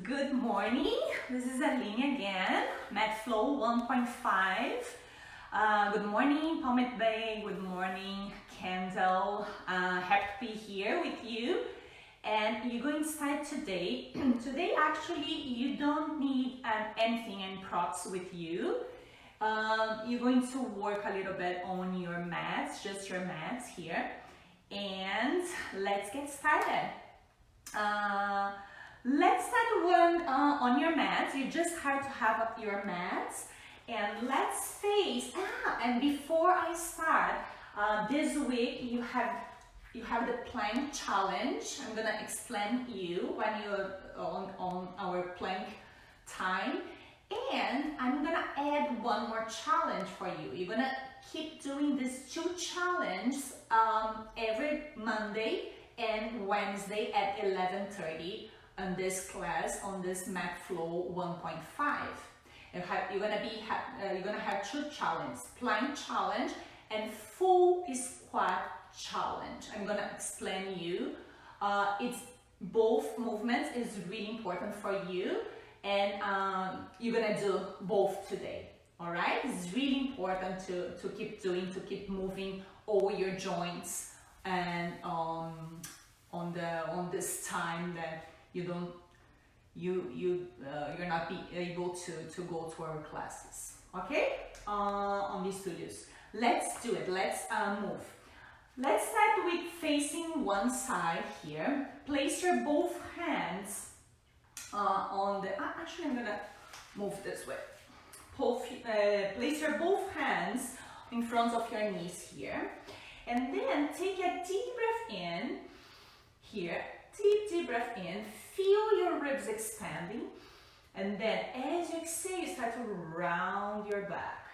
Good morning, this is Haline again, Mat Flow 1.5. Good morning, Palmet Bay, good morning, Kendall. Happy to be here with you. And you're going to start today. Today, actually, you don't need anything and props with you. You're going to work a little bit on your mats, just your mats here. And let's get started. Let's start one on your mats. You just have to have up your mats, and let's face. And before I start, this week you have the plank challenge. I'm gonna explain you when you're on our plank time, and I'm gonna add one more challenge for you. You're gonna keep doing these two challenges every Monday and Wednesday at 11:30 on this class, on this Mat Flow 1.5. You're gonna have two challenges: plank challenge and full squat challenge. I'm gonna explain you. It's both movements is really important for you, and you're gonna do both today. All right, it's really important to keep doing, to keep moving all your joints, and on this time that you're not be able to go to our classes. Okay, on these studios. Let's do it. Let's move. Let's start with facing one side here. Place your both hands on the. Actually, I'm gonna move this way. Place your both hands in front of your knees here, and then take a deep breath in here. Deep breath in. Feel your ribs expanding, and then as you exhale, you start to round your back.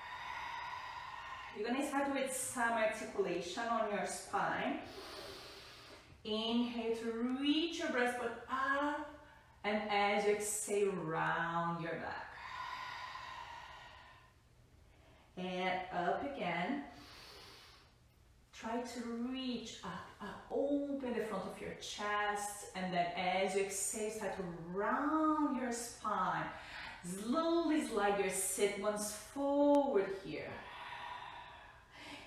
You're gonna start with some articulation on your spine. Inhale to reach your breastbone up, and as you exhale, round your back. And up again. Try to reach up, open the front of your chest, and then as you exhale, start to round your spine. Slowly slide your sit bones forward here.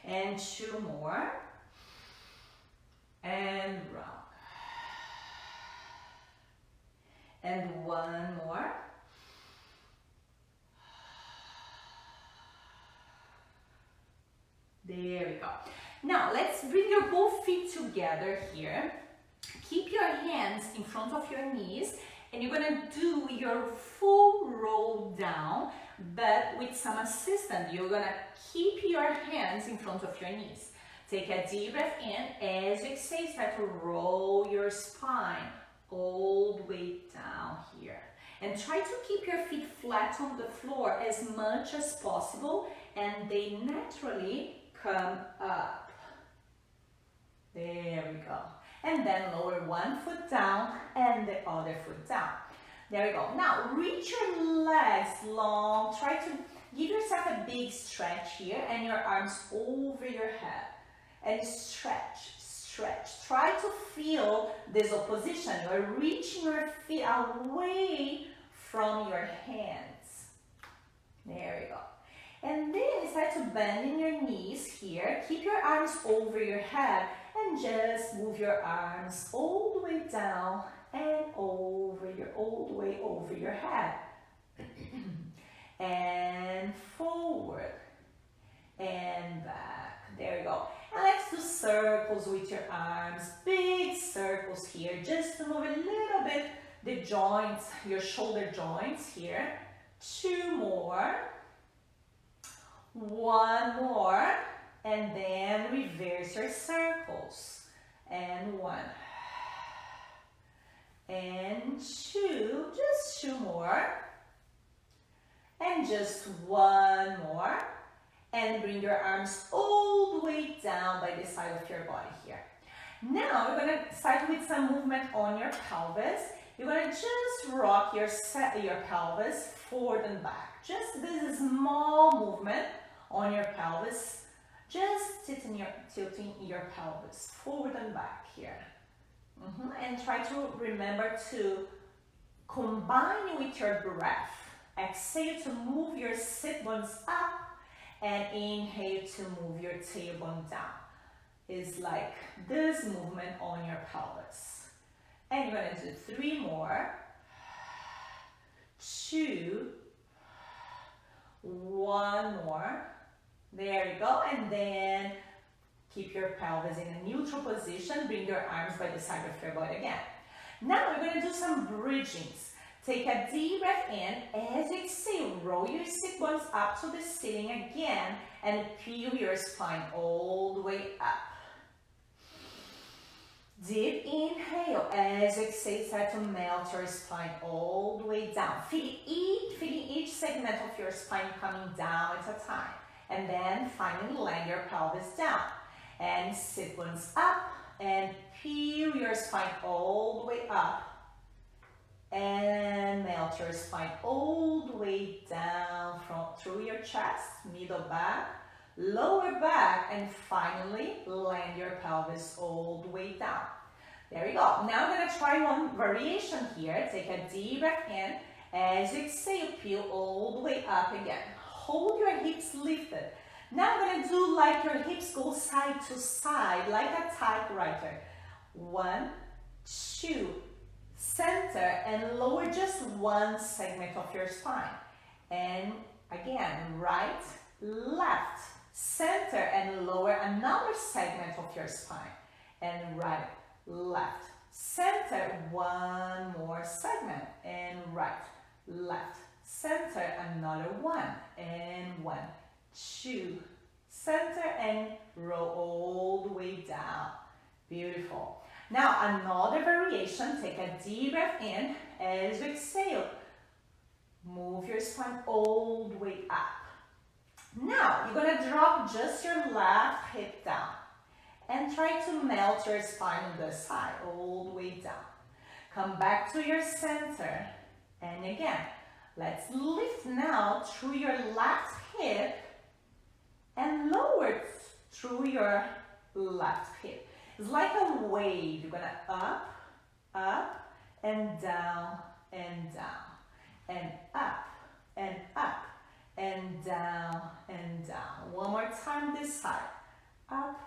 And two more. And round. And one more. There we go. Now let's bring your both feet together here. Keep your hands in front of your knees, and you're gonna do your full roll down, but with some assistance. You're gonna keep your hands in front of your knees. Take a deep breath in. As you exhale, start to roll your spine all the way down here. And try to keep your feet flat on the floor as much as possible, and they naturally come up. There we go. And then lower one foot down and the other foot down. There we go. Now reach your legs long. Try to give yourself a big stretch here, and your arms over your head. And stretch, stretch. Try to feel this opposition. You're reaching your feet away from your hands. There we go. And then start to bend in your knees here. Keep your arms over your head, and just move your arms all the way down and all the way over your head. And forward and back. There we go. And let's do circles with your arms. Big circles here, just to move a little bit the joints, your shoulder joints here. Two more. One more, and then reverse your circles. And one. And two, just two more. And just one more. And bring your arms all the way down by the side of your body here. Now we're gonna start with some movement on your pelvis. You're gonna just rock your pelvis forward and back. Just this small movement on your pelvis, just tilting your pelvis forward and back here. And try to remember to Combine with your breath. Exhale to move your sit bones up and inhale to move your tailbone down. It's like this movement on your pelvis. And you're gonna do 3 more. 2, 1 more. There you go. And then keep your pelvis in a neutral position. Bring your arms by the side of your body again. Now we're going to do some bridgings. Take a deep breath in. As you exhale, roll your sit bones up to the ceiling again and peel your spine all the way up. Deep inhale. As you exhale, start to melt your spine all the way down. Feeling each segment of your spine coming down at a time. And then finally land your pelvis down. And sit bones up and peel your spine all the way up. And melt your spine all the way down through your chest, middle back, lower back, and finally land your pelvis all the way down. There we go. Now I'm going to try one variation here. Take a deep breath in. As you exhale, peel all the way up again. Hold your hips lifted. Now I'm going to do like your hips go side to side, like a typewriter. 1, 2, center, and lower just one segment of your spine. And again, right, left, center, and lower another segment of your spine. And right, left, center, one more segment. And right, left, center, another one. And 1, 2, center, and roll all the way down. Beautiful. Now another variation. Take a deep breath in. As you exhale, move your spine all the way up. Now you're going to drop just your left hip down and try to melt your spine on the side all the way down. Come back to your center, and again, let's lift now through your left hip and lower through your left hip. It's like a wave. You're gonna up, up, and down, and down, and up, and up, and down, and down. One more time this side. Up,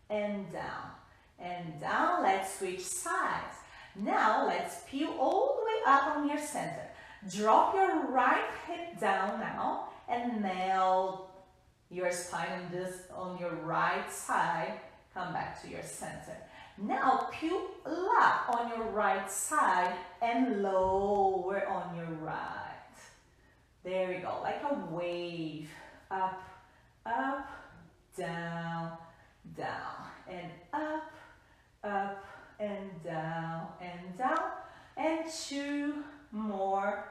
and down, and down. Let's switch sides. Now let's peel all the way up on your center. Drop your right hip down now and melt your spine on your right side. Come back to your center. Now peel up on your right side and lower on your right. There we go, like a wave. Up, up, down, down, and up, up, and down, and down. And 2 more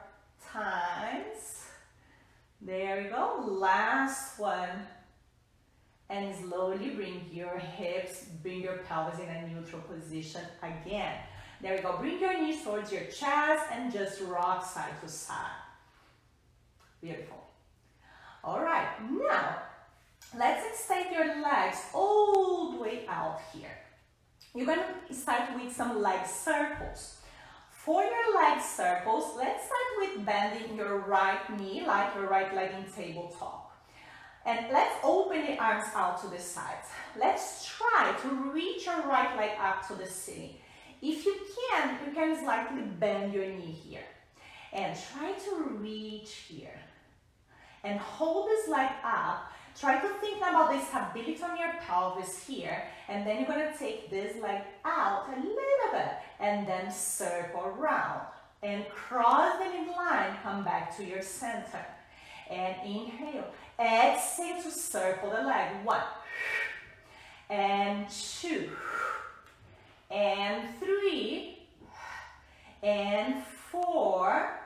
times. There we go, last one. And slowly bring your hips, bring your pelvis in a neutral position again. There we go, bring your knees towards your chest and just rock side to side. Beautiful. All right, now let's extend your legs all the way out here. You're going to start with some leg circles. For your leg circles, let's start with bending your right knee like your right leg in tabletop. And let's open the arms out to the sides. Let's try to reach your right leg up to the ceiling. If you can slightly bend your knee here. And try to reach here. And hold this leg up. Try to think about the stability on your pelvis here. And then you're going to take this leg out a little bit. And then circle around. And cross the midline. Come back to your center. And inhale. Exhale to circle the leg. 1. And 2. And 3. And 4.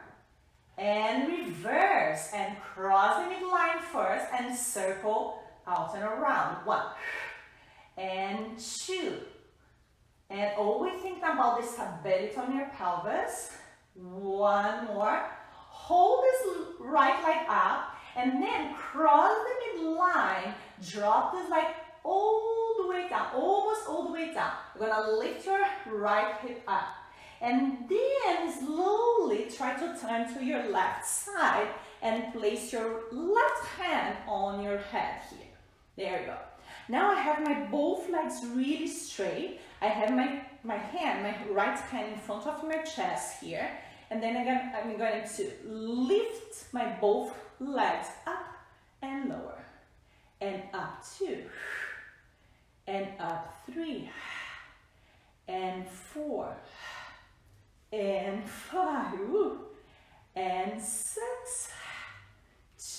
And reverse. And cross the midline first. And circle out and around. 1. And 2. And always think about the stability on your pelvis. 1 more. Hold this right leg up. And then cross the midline, drop this leg all the way down, almost all the way down. You're gonna lift your right hip up. And then slowly try to turn to your left side and place your left hand on your head here. There you go. Now I have my both legs really straight. I have my right hand in front of my chest here. And then again, I'm going to lift my both legs up and lower. And up 2. And up 3. And 4. And 5. And 6.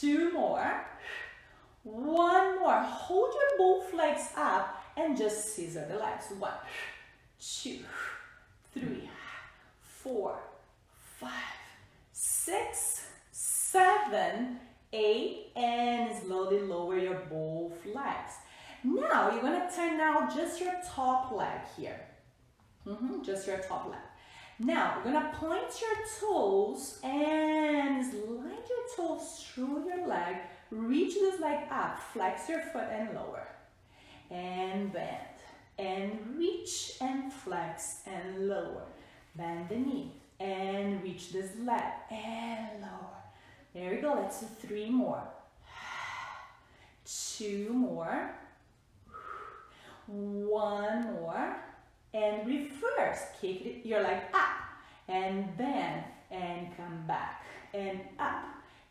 2 more. 1 more. Hold your both legs up and just scissor the legs. 1, 2, 3, 4, 5, 6, 7, 8, and slowly lower your both legs. Now you're gonna turn now just your top leg here. Just your top leg. Now you're gonna point your toes and slide your toes through your leg. Reach this leg up, flex your foot and lower. And bend. And reach and flex and lower. Bend the knee. And reach this leg and lower. There we go. Let's do 3 more. 2 more. 1 more. And reverse. Kick your leg up. And bend. And come back. And up.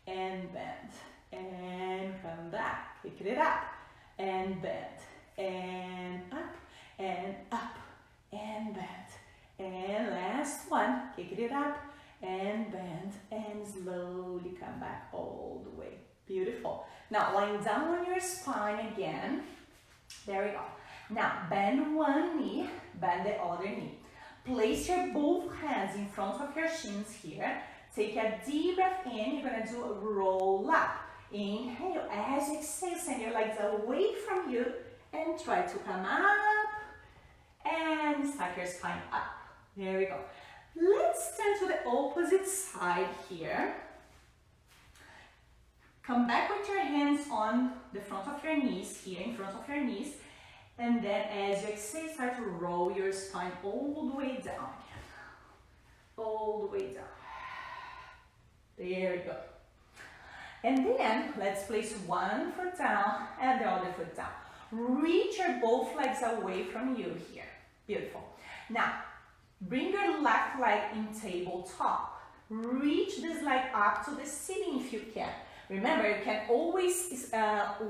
And bend. And come back, kick it up, and bend, and up, and up, and bend, and last one, kick it up, and bend, and slowly come back all the way. Beautiful. Now lying down on your spine again. There we go. Now bend one knee, bend the other knee. Place your both hands in front of your shins here. Take a deep breath in. You're gonna do a roll up. Inhale, as you exhale, send your legs away from you and try to come up and stack your spine up. There we go. Let's turn to the opposite side here. Come back with your hands on the front of your knees, here in front of your knees. And then as you exhale, start to roll your spine all the way down. All the way down. There you go. And then let's place one foot down and the other foot down. Reach your both legs away from you here. Beautiful. Now, bring your left leg in tabletop. Reach this leg up to the ceiling if you can. Remember, you can always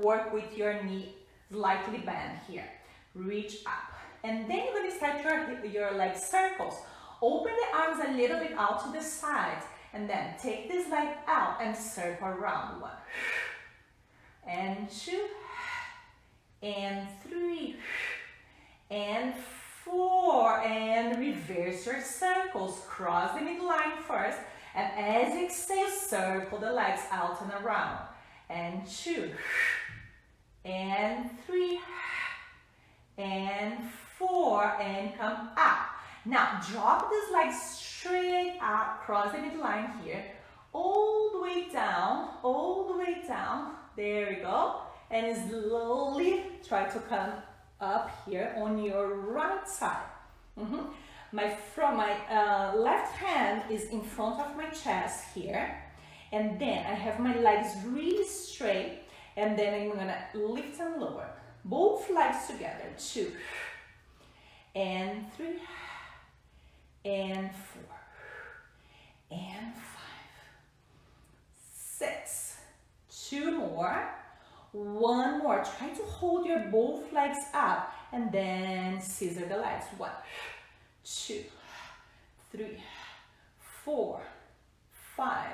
work with your knee slightly bent here. Reach up. And then you're going to start your leg circles. Open the arms a little bit out to the sides. And then take this leg out and circle around. 1, and 2, and 3, and 4, and reverse your circles. Cross the midline first, and as you exhale, circle the legs out and around. And 2, and 3, and 4, and come up. Now drop this leg straight up, cross the midline here, all the way down, all the way down. There we go. And slowly try to come up here on your right side. My left hand is in front of my chest here. And then I have my legs really straight. And then I'm gonna lift and lower. Both legs together. 2, and 3, and 4, and 5, 6, 2 more, 1 more. Try to hold your both legs up and then scissor the legs. 1, 2, 3, 4, 5,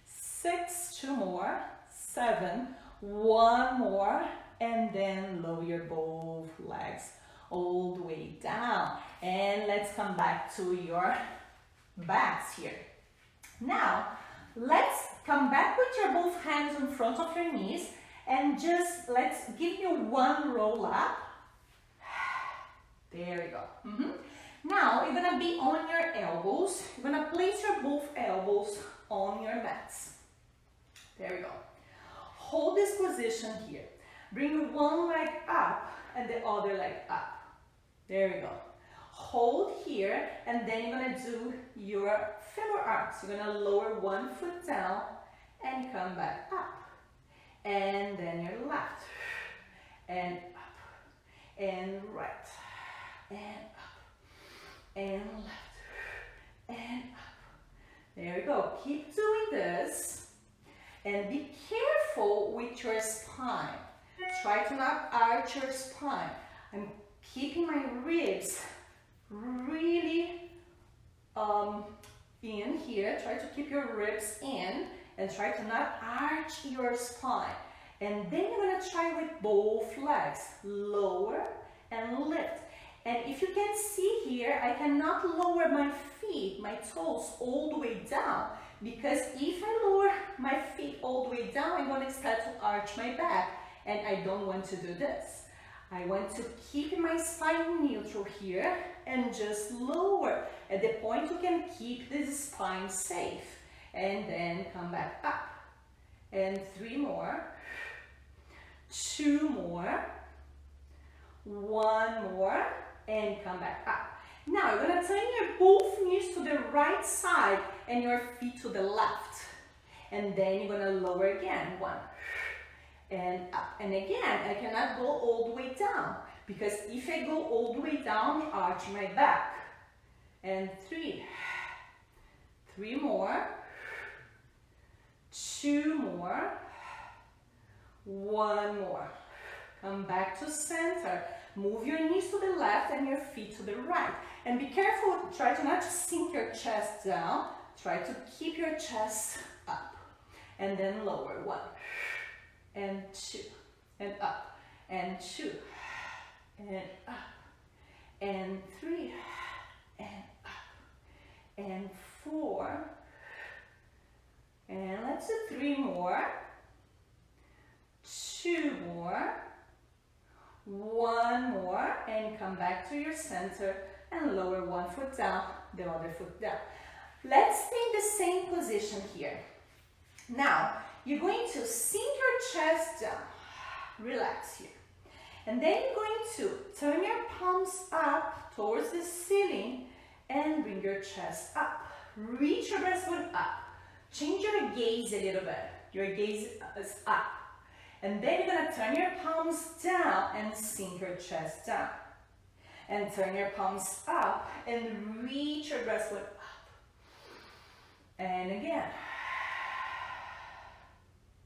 6, 2 more, 7, 1 more, and then lower your both legs all the way down. And let's come back to your backs here. Now, let's come back with your both hands in front of your knees and just let's give you 1 roll up. There we go. Now, you're gonna be on your elbows. You're gonna place your both elbows on your mats. There we go. Hold this position here. Bring one leg up and the other leg up. There we go. hold here, and then you're gonna do your femur arcs. You're gonna lower one foot down and come back up. And then your left, and up, and right, and up, and left, and up. There we go. Keep doing this, and be careful with your spine. Try to not arch your spine. I'm keeping my ribs really in here. Try to keep your ribs in and try to not arch your spine. And then you're gonna try with both legs, lower and lift. And if you can see here, I cannot lower my feet, my toes all the way down, because if I lower my feet all the way down, I'm gonna start to arch my back, and I don't want to do this. I want to keep my spine neutral here and just lower. At the point you can keep this spine safe. And then come back up. And 3 more. 2 more. 1 more. And come back up. Now you're gonna turn your both knees to the right side and your feet to the left. And then you're gonna lower again. 1. And up. And again, I cannot go all the way down, because if I go all the way down, I arch my back. And 3. 3 more. 2 more. 1 more. Come back to center. Move your knees to the left and your feet to the right. And be careful, try to not sink your chest down. Try to keep your chest up. And then lower. 1. And 2, and up, and 2, and up, and 3, and up, and 4, and let's do 3 more, 2 more, 1 more, and come back to your center and lower one foot down, the other foot down. Let's stay in the same position here. Now, you're going to sink your chest down, relax here. And then you're going to turn your palms up towards the ceiling and bring your chest up. Reach your breastbone up. Change your gaze a little bit. Your gaze is up. And then you're going to turn your palms down and sink your chest down. And turn your palms up and reach your breastbone up. And again.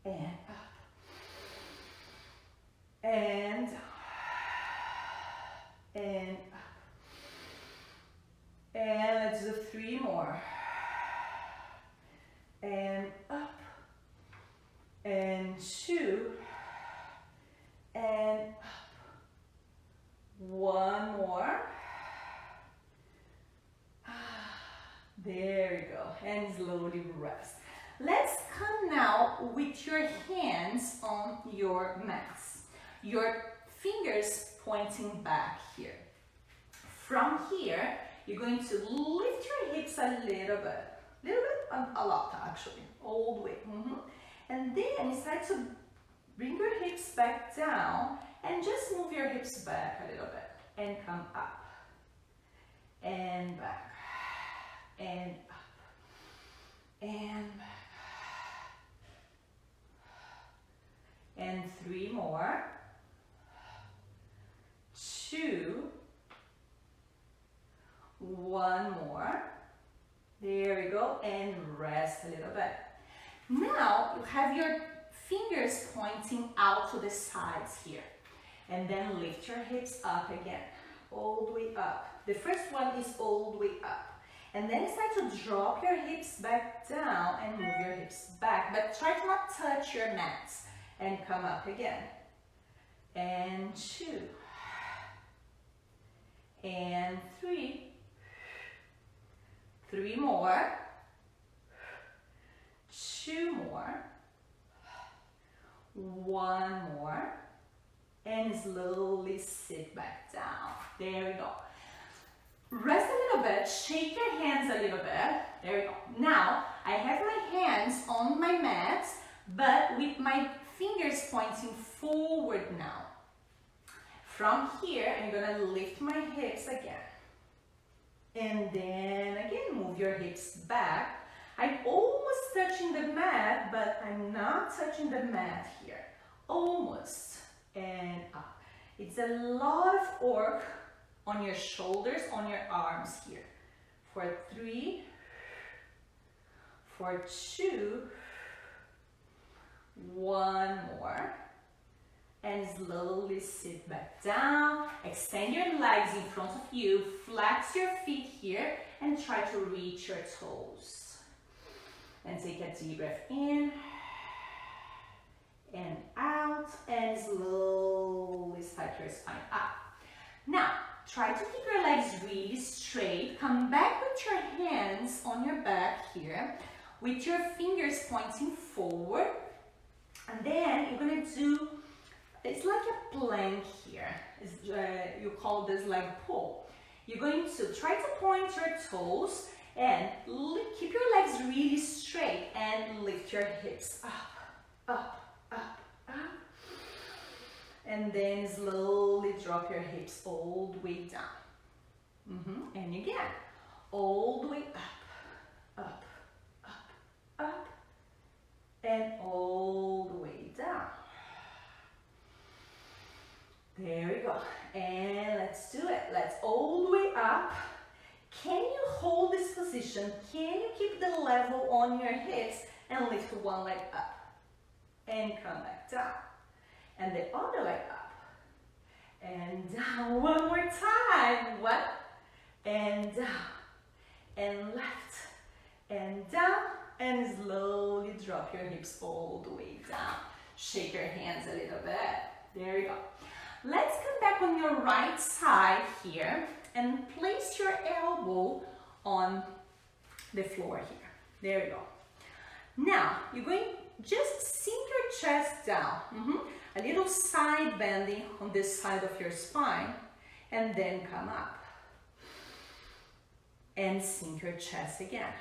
And up, and up, and up, and let's do 3 more, and up, and 2, and up, 1 more, there you go, and slowly rest. Let's come now with your hands on your mats. Your fingers pointing back here. From here, you're going to lift your hips a little bit, a lot actually, all the way. And then start to bring your hips back down and just move your hips back a little bit and come up and back and up and back. And 3 more, 2, 1 more, there we go, and rest a little bit. Now you have your fingers pointing out to the sides here, and then lift your hips up again, all the way up. The first one is all the way up, and then start to drop your hips back down and move your hips back, but try to not touch your mats. And come up again, and 2, and 3, 3 more, 2 more, 1 more, and slowly sit back down. There we go. Rest a little bit, shake your hands a little bit. There we go. Now, I have my hands on my mat, but with my fingers pointing forward now. From here, I'm gonna lift my hips again. And then again, move your hips back. I'm almost touching the mat, but I'm not touching the mat here. Almost. And up. It's a lot of work on your shoulders, on your arms here. For 3, for 2, 1 more. And slowly sit back down. Extend your legs in front of you. Flex your feet here and try to reach your toes. And take a deep breath in and out, and slowly start your spine up. Now, try to keep your legs really straight. Come back with your hands on your back here, with your fingers pointing forward. And then you're gonna do, it's like a plank here. You call this leg pull. You're going to try to point your toes and keep your legs really straight and lift your hips up, up, up, up. And then slowly drop your hips all the way down. And again, all the way up, up, up, up, and all the way down. There we go. And let's do it. Let's all the way up. Can you hold this position? Can you keep the level on your hips and lift one leg up? And come back down. And the other leg up. And down one more time. What? And down. And left. And down. And slowly drop your hips all the way down. Shake your hands a little bit. There you go. Let's come back on your right side here and place your elbow on the floor here. There you go. Now, you're going to just sink your chest down. A little side bending on this side of your spine, and then come up. And sink your chest again.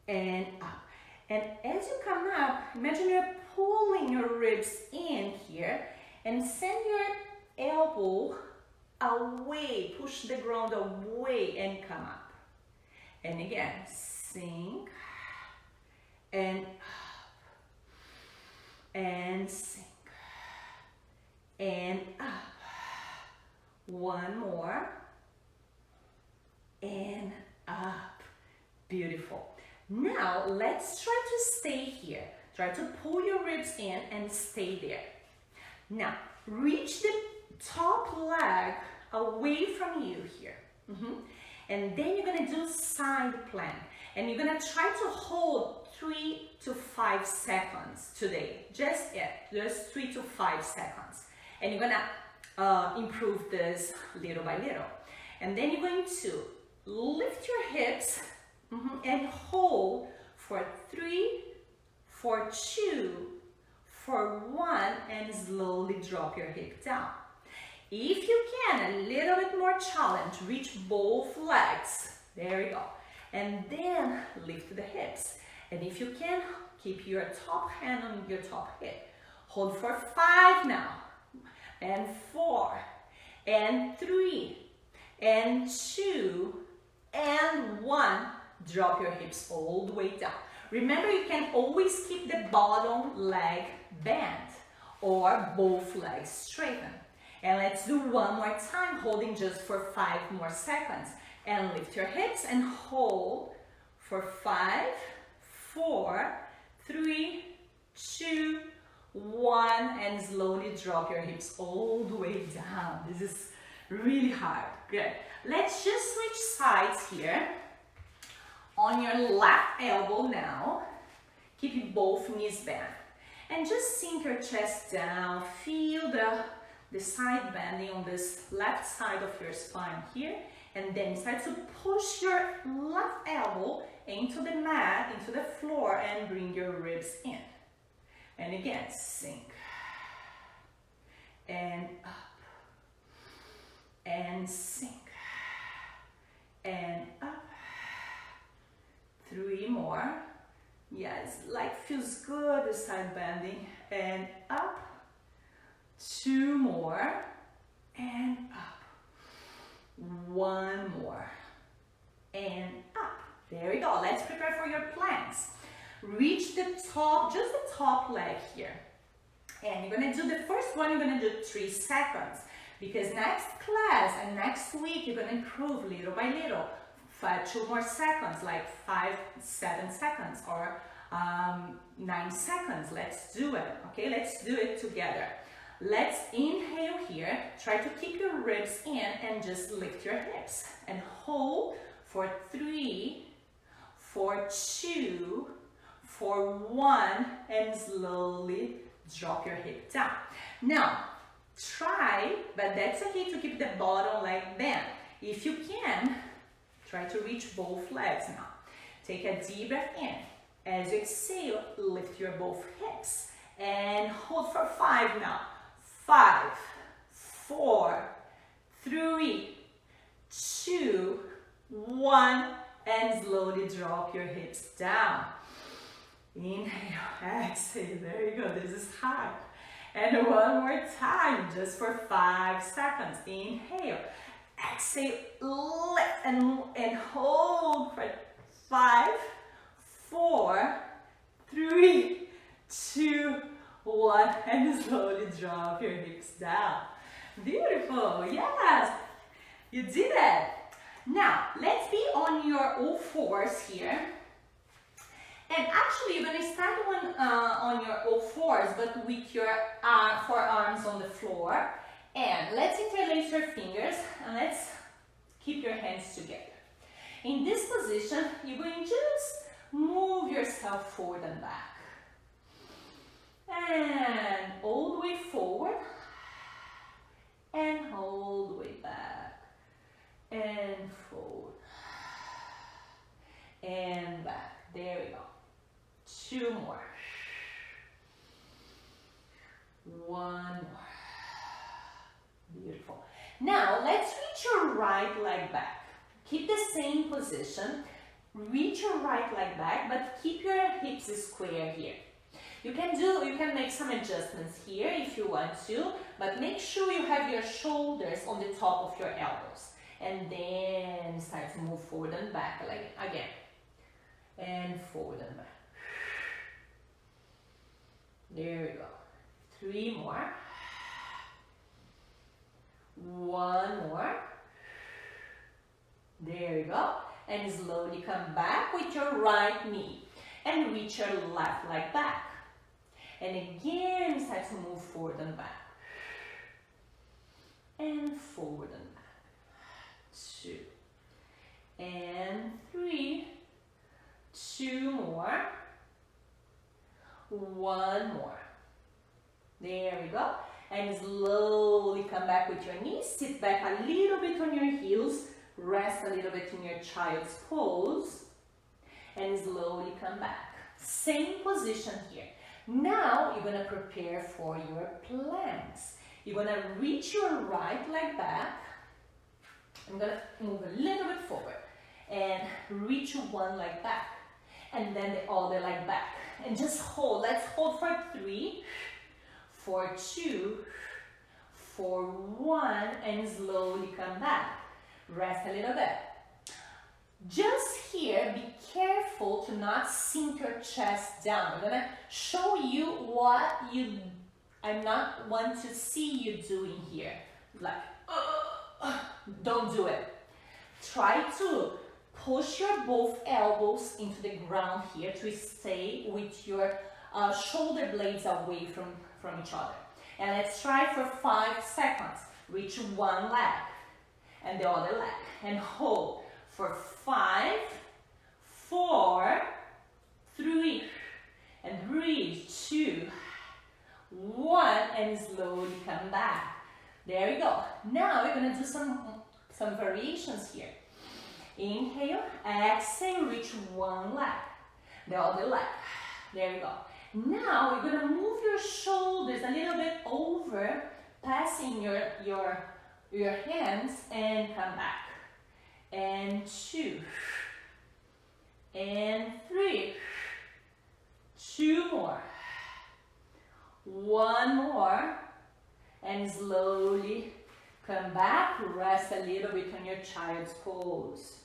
And up. And as you come up, imagine you're pulling your ribs in here, and send your elbow away, push the ground away and come up. And again, sink and up and sink and up. One more and up. Beautiful. Now let's try to stay here. Try to pull your ribs in and stay there. Now, reach the top leg away from you here. And then you're gonna do side plank. And you're gonna try to hold 3 to 5 seconds today. Just 3 to 5 seconds. And you're gonna improve this little by little. And then you're going to lift your hips and hold for 3, for 2, for 1, and slowly drop your hip down. If you can, a little bit more challenge, reach both legs. There you go. And then lift the hips. And if you can, keep your top hand on your top hip. Hold for 5 now. And 4, and 3, and 2, and 1. Drop your hips all the way down. Remember, you can always keep the bottom leg bent or both legs straightened. And let's do one more time, holding just for 5 more seconds. And lift your hips and hold for 5, 4, 3, 2, 1, and slowly drop your hips all the way down. This is really hard. Good. Let's just switch sides here. On your left elbow now, keep both knees bent. And just sink your chest down. Feel the side bending on this left side of your spine here. And then start to push your left elbow into the mat, into the floor, and bring your ribs in. And again, sink. And up. And sink. And up. 3 more. Yes, like feels good, the side bending. And up. 2 more. And up. One more. And up. There we go. Let's prepare for your planks. Reach the top, just the top leg here. And you're gonna do the first one, you're gonna do 3 seconds. Because next class and next week, you're gonna improve little by little. 2 more seconds, like 5, 7 seconds, or 9 seconds. Let's do it, okay? Let's do it together. Let's inhale here. Try to keep your ribs in and just lift your hips. And hold for 3, for 2, for 1, and slowly drop your hip down. Now, try, but that's okay to keep the bottom leg bent. If you can, try to reach both legs now. Take a deep breath in. As you exhale, lift your both hips. And hold for 5 now. 5, 4, 3, 2, 1, and slowly drop your hips down. Inhale, exhale, there you go, this is hard. And one more time, just for 5 seconds. Inhale, exhale, lift and hold for 5, 4, 3, 2, 1, and slowly drop your hips down. Beautiful, yes, you did it. Now, let's be on your all fours here. And actually, you're going to start on your all fours, but with your forearms on the floor. And let's interlace your fingers, and let's keep your hands together. In this position, you're going to just move yourself forward and back. And all the way forward, and all the way back, and forward, and back. There we go. 2 more. 1 more. Beautiful. Now, let's reach your right leg back. Keep the same position. Reach your right leg back, but keep your hips square here. You can make some adjustments here if you want to, but make sure you have your shoulders on the top of your elbows. And then start to move forward and back again. And forward and back. There we go. 3 more. 1 more. There we go. And slowly come back with your right knee. And reach your left leg back. And again, start to move forward and back. And forward and back. 2. And 3. 2 more. 1 more. There we go. And slowly come back with your knees. Sit back a little bit on your heels. Rest a little bit in your child's pose. And slowly come back. Same position here. Now you're going to prepare for your planks. You're going to reach your right leg back. I'm going to move a little bit forward. And reach one leg back. And then the other leg back. And just hold. Let's hold for 3, for 2, for 1, and slowly come back. Rest a little bit. Just here, be careful to not sink your chest down. I'm gonna show you what I not want to see you doing here. Like, don't do it. Try to push your both elbows into the ground here to stay with your shoulder blades away from each other. And let's try for 5 seconds. Reach one leg and the other leg. And hold for 5, 4, 3, and breathe. 2, 1, and slowly come back. There we go. Now we're gonna do some variations here. Inhale, exhale, reach one leg, the other leg. There we go. Now we're gonna move your shoulders a little bit over, passing your hands, and come back. And 2, and 3, 2 more, 1 more, and slowly Come back, rest a little bit on your child's pose.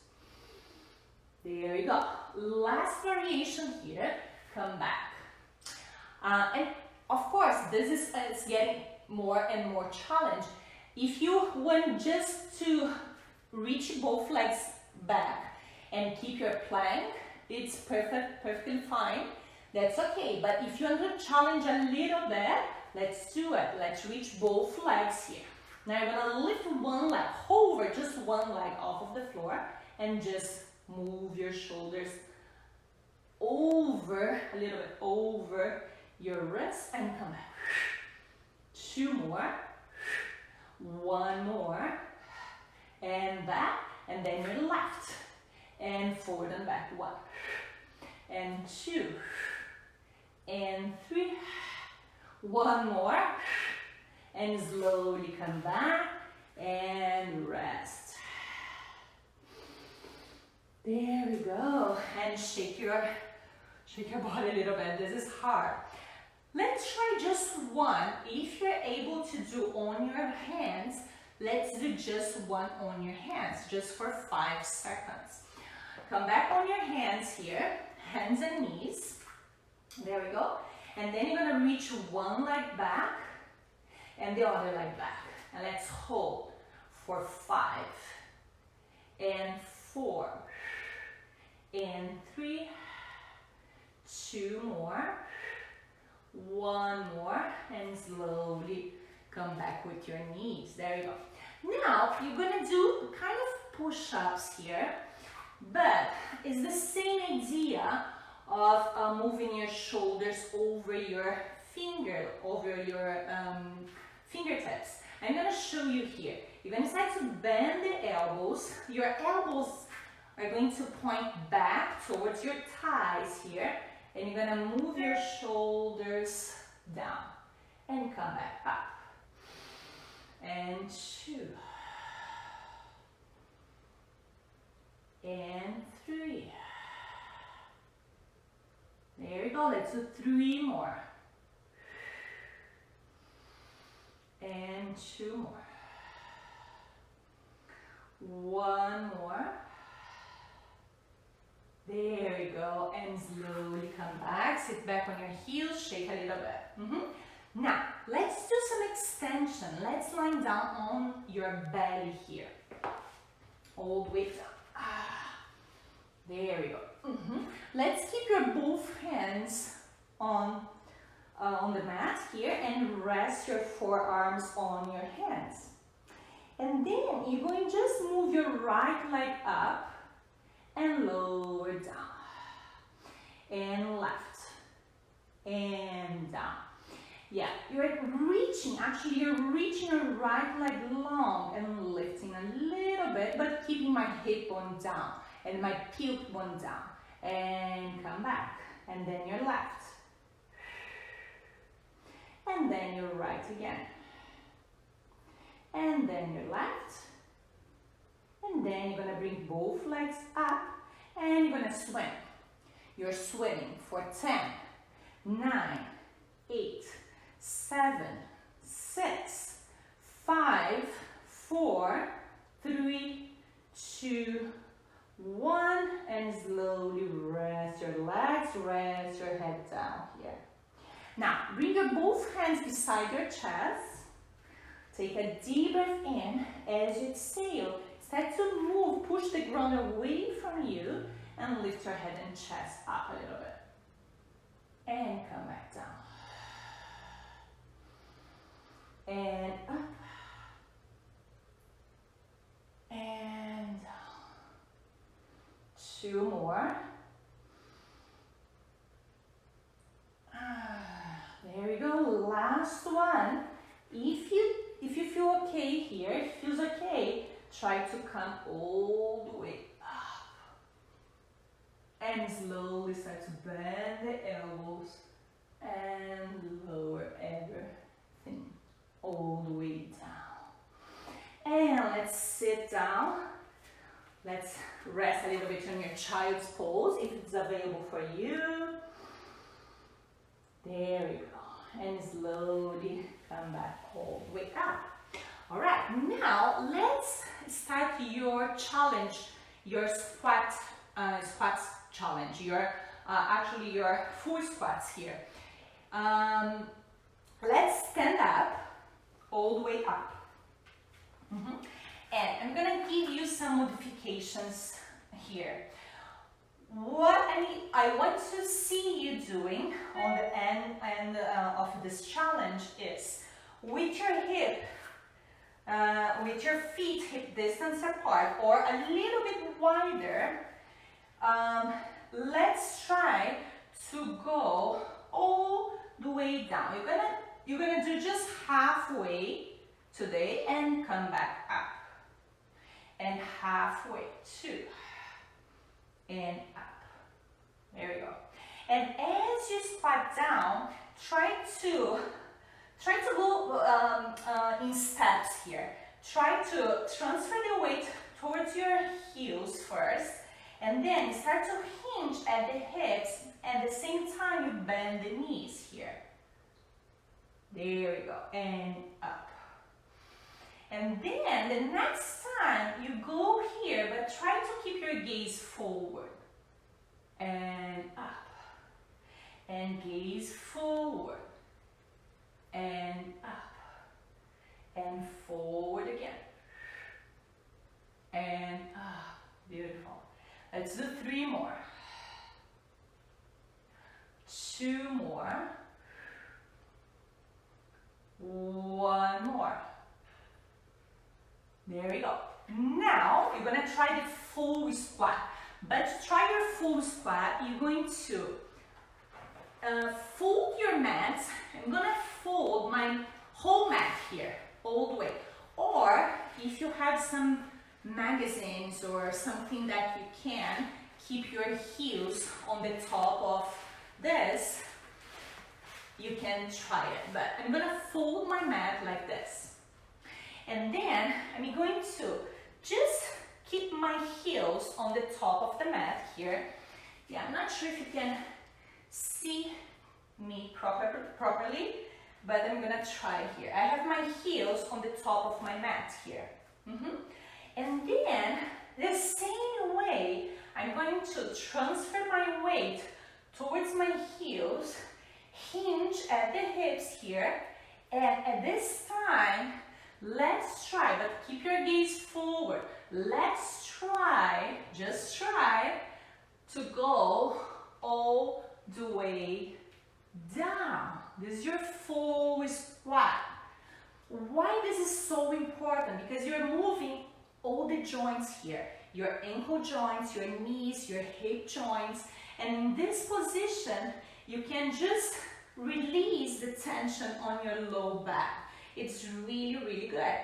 There you go. Last variation here, come back. And of course, this is getting more and more challenge. If you want just to reach both legs back and keep your plank, it's perfectly fine. That's okay. But if you want to challenge a little bit, let's do it. Let's reach both legs here. Now you're gonna lift one leg, hover just one leg off of the floor and just move your shoulders over, a little bit over your wrist and come back. 2 more, 1 more, and back, and then your left, and forward and back, 1, and 2, and 3, 1 more, and slowly come back, and rest. There we go, and shake your body a little bit. This is hard. Let's try just one. If you're able to do on your hands, let's do just one on your hands, just for 5 seconds. Come back on your hands here, hands and knees. There we go. And then you're gonna reach one leg back and the other leg back. And let's hold for 5 and 4 and 3, 2 more, 1 more, and slowly come back with your knees. There you go. Now you're gonna do kind of push-ups here, but it's the same idea of moving your shoulders over your fingertips. I'm gonna show you here. You're gonna start to bend the elbows. Your elbows are going to point back towards your thighs here, and you're gonna move your shoulders down and come back up. And 2 and 3. There we go. Let's do 3 more and 2 more, 1 more. There we go, and slowly come back, sit back on your heels, shake a little bit. Now, let's do some extension. Let's lie down on your belly here, all the way down. There we go. Let's keep your both hands on the mat here and rest your forearms on your hands. And then you're going to just move your right leg up and lower down, and left, and down. Yeah, you're reaching your right leg long and lifting a little bit, but keeping my hip bone down and my puke bone down. And come back, and then your left, and then your right again, and then your left. And then you're gonna bring both legs up and you're gonna swim. You're swimming for 10, 9, 8, 7, 6, 5, 4, 3, 2, 1, and slowly rest your legs, rest your head down here. Now, bring your both hands beside your chest. Take a deep breath in. As you exhale, start to move, push the ground away from you and lift your head and chest up a little bit. And come back down. And up. And down. 2 more. There we go, last one. If you feel okay here, if it feels okay, try to come all the way up. And slowly start to bend the elbows and lower everything all the way down. And let's sit down. Let's rest a little bit on your child's pose if it's available for you. There we go. And slowly come back all the way up. All right, now let's start your challenge, your squat challenge, your actually your full squats here. Let's stand up, all the way up. And I'm gonna give you some modifications here. What I want to see you doing on the end of this challenge is with your with your feet hip distance apart or a little bit wider. Let's try to go all the way down. You're gonna do just halfway today and come back up. And halfway, 2, and up. There we go. And as you squat down, try to go in steps here. Try to transfer the weight towards your heels first, and then start to hinge at the hips. At the same time, you bend the knees here. There we go, and up. And then the next time you go here, but try to keep your gaze forward. And up. And gaze forward. And up. And forward again. And up. Beautiful. Let's do 3 more. 2 more. 1 more. There we go. Now you're gonna try the full squat. But to try your full squat, you're going to fold your mat. I'm gonna fold my whole mat here, all the way. Or if you have some magazines or something that you can keep your heels on the top of this, you can try it. But I'm gonna fold my mat like this. And then I'm going to just keep my heels on the top of the mat here. Yeah, I'm not sure if you can see me properly, but I'm gonna try here. I have my heels on the top of my mat here. And then the same way, I'm going to transfer my weight towards my heels, hinge at the hips here, and at this time, let's try, but keep your gaze forward. Let's try, just try to go all the way down. This is your full squat. Why this is so important? Because you're moving all the joints here. Your ankle joints, your knees, your hip joints. And in this position, you can just release the tension on your low back. It's really, really good.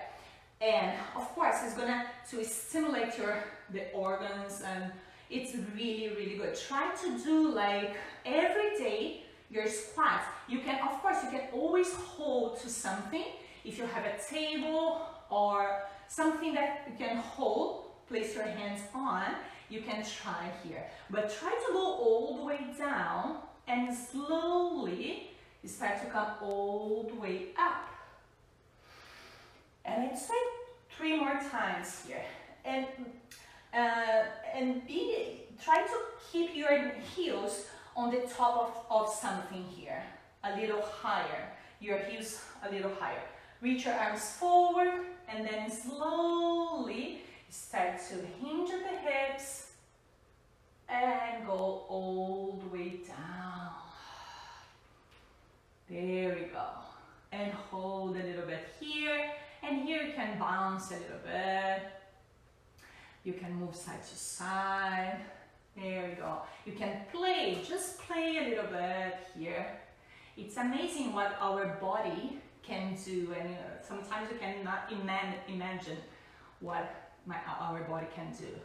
And of course, it's gonna to stimulate the organs, and it's really, really good. Try to do like every day your squats. You can, of course, you can always hold to something. If you have a table or something that you can hold, place your hands on, you can try here. But try to go all the way down and slowly start to come all the way up. And let's try 3 more times here. And try to keep your heels on the top of something here, a little higher. Your heels a little higher. Reach your arms forward and then slowly start to hinge at the hips and go all the way down. There we go. And hold a little bit here. And here you can bounce a little bit. You can move side to side. There we go. You can play, just play a little bit here. It's amazing what our body can do, and sometimes you cannot imagine what our body can do.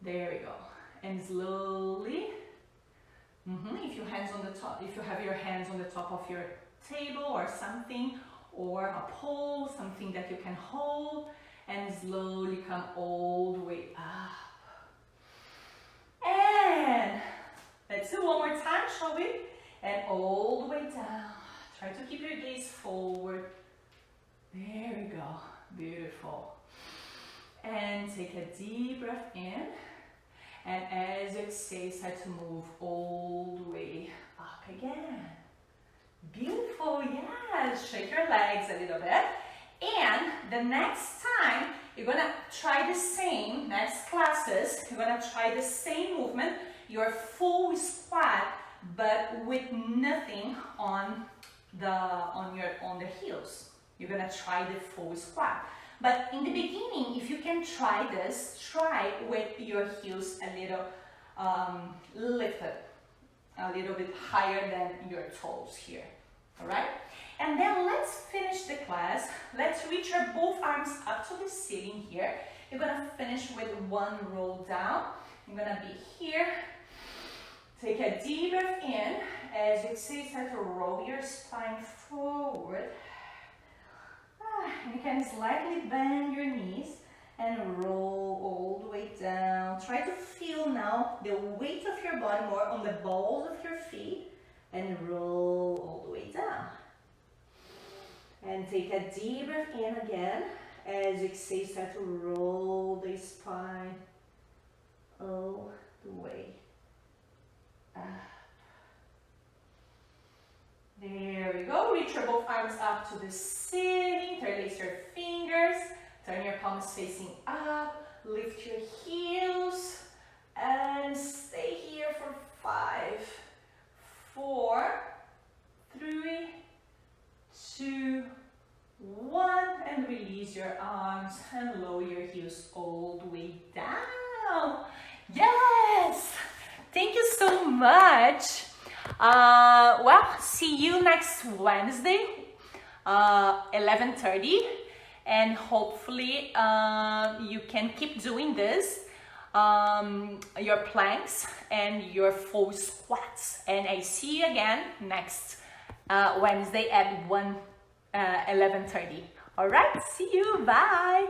There we go. And slowly, if you have your hands on the top of your table or something, or a pole, something that you can hold, and slowly come all the way up. And let's do one more time, shall we? And all the way down. Try to keep your gaze forward. There we go. Beautiful. And take a deep breath in. And as you exhale, start to move all the way up again. Beautiful, yes. Shake your legs a little bit. And the next time, you're gonna try the same, next classes, you're gonna try the same movement, your full squat, but with nothing on the heels. You're gonna try the full squat. But in the beginning, if you can try this, try with your heels a little lifted, a little bit higher than your toes here, all right? And then let's finish the class. Let's reach our both arms up to the ceiling here. You're gonna finish with one roll down. You're gonna be here. Take a deep breath in. As you exhale, start to roll your spine forward. You can slightly bend your knees and roll all the way down. Try to feel now the weight of your body more on the balls of your feet and roll all the way down. And take a deep breath in again. As you exhale, start to roll the spine all the way up. There we go. Reach your both arms up to the ceiling. Interlace your fingers. Turn your palms facing up. Lift your heels. And stay here for 5, 4, 3, 2, 1. And release your arms and lower your heels all the way down. Yes! Thank you so much. Well, see you next Wednesday, 11:30, and hopefully you can keep doing this, your planks and your full squats. And I see you again next Wednesday at 11:30. All right, see you, bye.